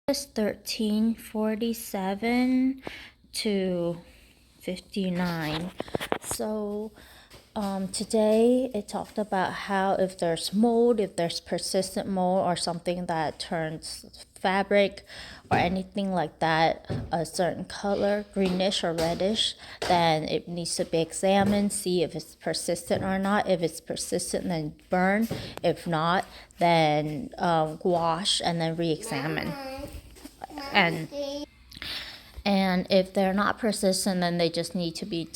13:47 to 59. So today it talked about how if there's mold, if there's persistent mold or something that turns fabric or anything like that a certain color, greenish or reddish, then it needs to be examined, see if it's persistent or not. If it's persistent, then burn. If not, then wash and then re-examine. And if they're not persistent, then they just need to be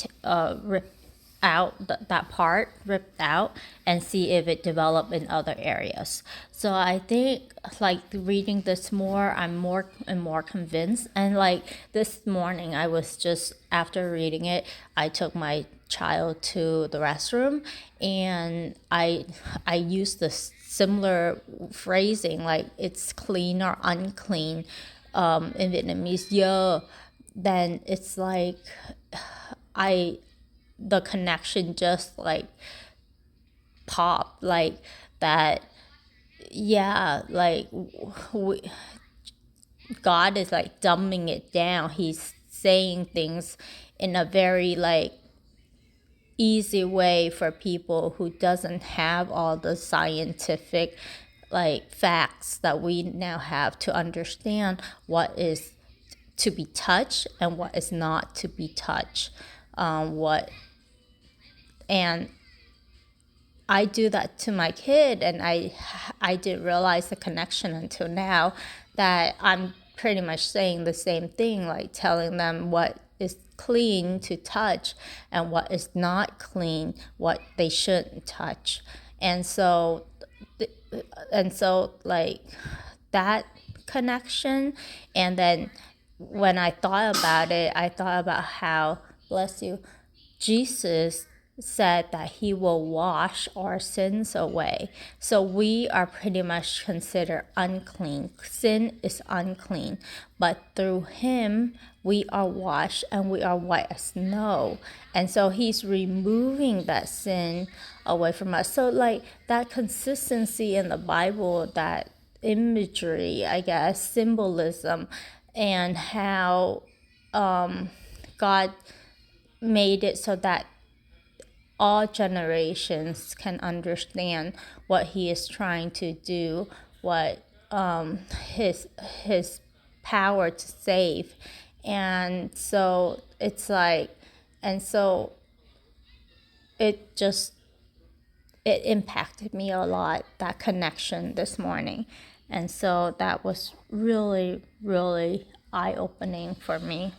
ripped out, that part ripped out, and see if it developed in other areas. So I think, like, reading this more, I'm more and more convinced. And like this morning, I was just, after reading it, I took my child to the restroom, and I used this similar phrasing, like it's clean or unclean, in Vietnamese, yeah. Then it's like the connection just like popped, like that. Yeah, like God is like dumbing it down. He's saying things in a very like easy way for people who doesn't have all the scientific like facts that we now have to understand what is to be touched and what is not to be touched. And I do that to my kid, and I didn't realize the connection until now, that I'm pretty much saying the same thing, like telling them what is clean to touch and what is not clean, what they shouldn't touch. And so like that connection. And then when I thought about it, I thought about how, bless you, Jesus said that he will wash our sins away. So we are pretty much considered unclean. Sin is unclean, but through him we are washed and we are white as snow. And so he's removing that sin away from us. So like that consistency in the Bible, that imagery, I guess, symbolism, and how God made it so that all generations can understand what he is trying to do, what his power to save. And so it's like, and so it impacted me a lot, that connection this morning. And so that was really, really eye-opening for me.